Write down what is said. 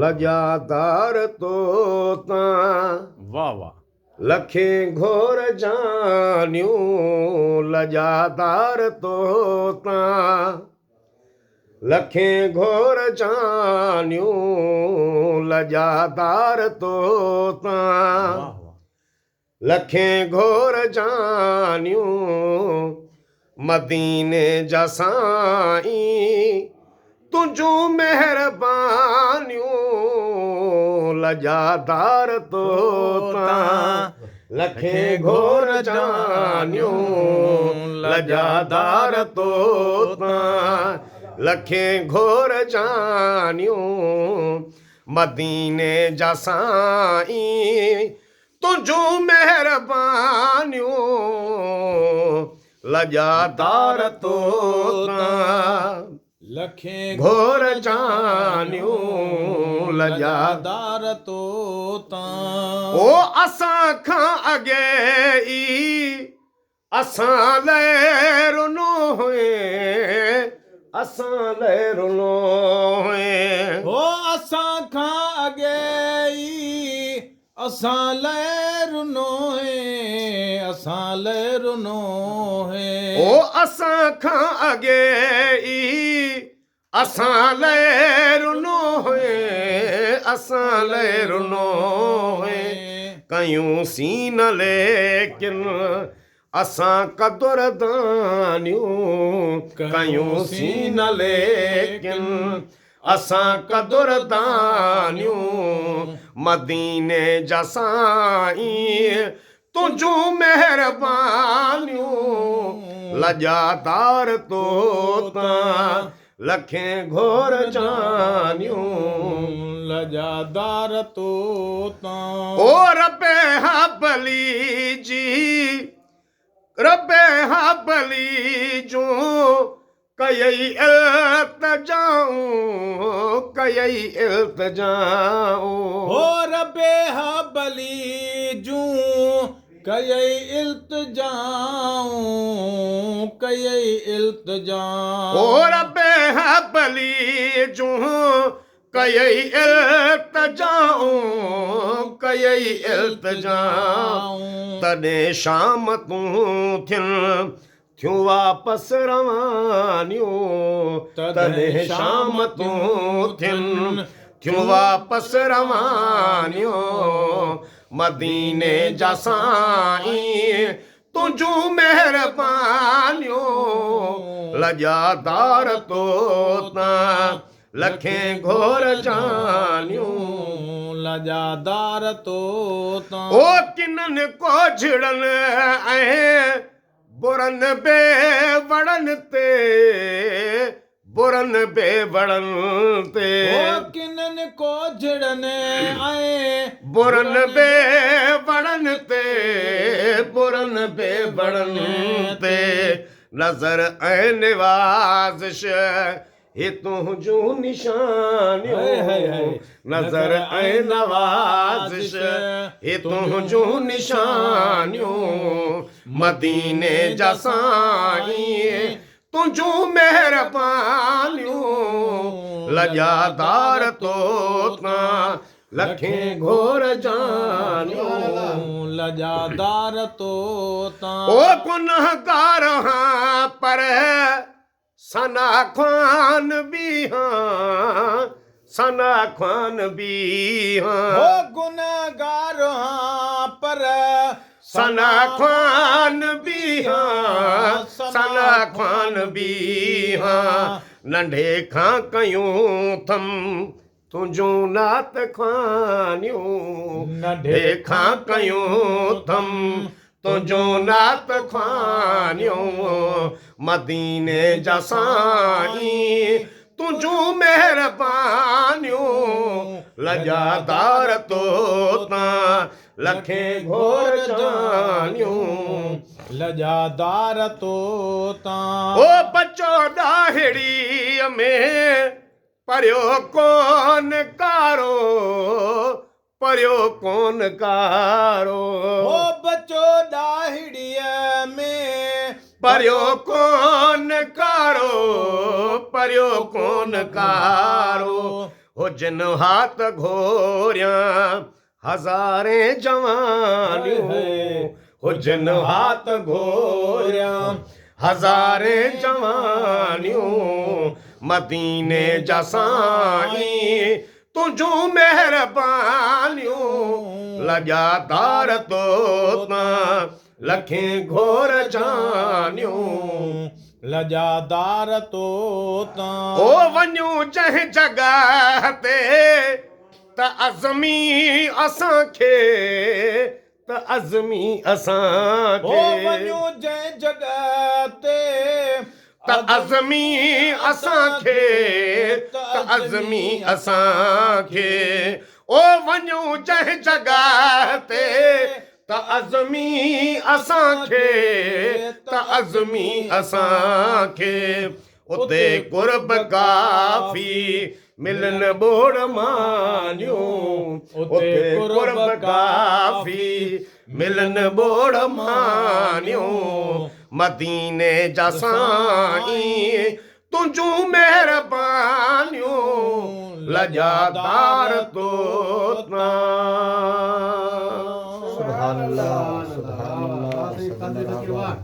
लजादार तोता वाह वाह लखें घोर जानियूं लजादार तोता लखें घोर जानियूं लजादार तोता वाह वाह लखें घोर जानियूं मदीने जा साईं तुंहिंजूं महिरबानियूं लजादार तोता लखें घोर जानियूं लजादार तोता लखें घोर जानियूं मदीने जा साईं तुंहिंजूं महिरबानियूं लजादार तोता लखें घोर जानियूं लजादार तोता ओ असां खां अॻे ई असां लाइ रुनो हुए असां लाइ रुनो हुए ओ असां खां अॻे ई असां लाइ रुनो है असां लाइ रुनो है ओ असां खां अॻे ई असां लाइ रुनो हुए असां लाइ रुनो हुए कयूं सीन लेकिन असां कदुरदानियूं कयूं सीन लेकिन असां कदुरदानियूं मदीने जा साईं तुंहिंजूं महिरबानियूं लजादार तोता लखें घोर जानियूं लजादार तोता ओ रबे हबली जी रबे हबली जूं कयई इल्तिजाऊं कयई इल्तिजाऊं हो रबे हबली जूं कयई इल्तिजाऊं कयई इल्तिजाऊं ओ रबे हबली जूं कयई इल्तिजाऊं कयई इल्तिजाऊं तॾहिं शाम तूं थियूं वापसि रवानियूं तॾहिं शाम तूं थियूं वापसि रवानियूं मदीने जा साईं तुंहिंजूं महिरबानियूं लजादार तोता लखें घोर जानियूं लजादार तोता ओ किननि कोझड़नि ऐं बुरनि बेवड़नि ते बुरनि बेवड़नि ते ओ किननि कोझड़नि ऐं बुरनि बेवड़नि ते बुरनि बेवड़नि ते नज़र ऐं निवाज़िश हे तुंहिंजूं निशानियूं नज़र ऐं नवाज़िश हे तुंहिंजूं निशानियूं मदीने जा साईं तुंहिंजूं महिरबानियूं लजादार तोता लखें घोर जानियूं लजादार तोता ओ गुनहगार हां पर सना ख्वान भी हाँ सना ख्वान भी हाँ ओ गुनहगार हां पर सना ख्वान भी हाँ सना ख्वान भी हाँ नंढे खां कयूं थम तुंहिंजूं नात ख्वानियूं नंढे खां कयूं थम तुंहिंजूं नात ख्वानियूं मदीने जा साईं तुंहिंजूं महिरबानियूं लजादार तोता लखें घोर जानियूं लजादार तोता ओ बच्चो ॾाहिड़ीअ में परियो कोन कारो परियो कोन कारो ओ बच्चो ॾाहिड़ीअ में ਪਰਿਓ ਕੋਨ ਕਾਰੋ ਪਰਿਓ ਕੋਨ ਕਾਰੋ ਹੋ ਜਿਨ ਹਾਥ ਘੋਰਿਆਂ ਹਜ਼ਾਰੇ ਜਵਾਨਿਓ ਹੋ ਜਿਨ ਹਾਥ ਘੋਰਿਆਂ ਹਜ਼ਾਰੇ ਜਵਾਨਿਓ ਮਦੀਨੇ ਜਸਾਈ ਤੁਝੂ ਮਿਹਰਬਾਨਿਓ ਲਜਾਦਾਰ ਤੋਤਾਂ ਲਖੇ ਘੋਰ ਜਾਨਿਓ ਲਜਾਦਾਰ ਤੋਤਾਂ ओ वञूं जंहिं जॻह ते त अज़मी असांखे त अज़मी असांखे ओ वञो जंहिं जॻह ते त अज़मी असांखे त अज़मी असांखे ओ वञूं जंहिं जॻह ते त अज़मी असांखे त अज़मी असांखे उते कुर्ब काफ़ी मिलन बोड़ मानियो उते कुर्ब काफ़ी मिलन बोड़ मानियो मदीने जा साईं तुझू मेहरबानियो लजादार तोता सुभान अल्लाह सुभान अल्लाह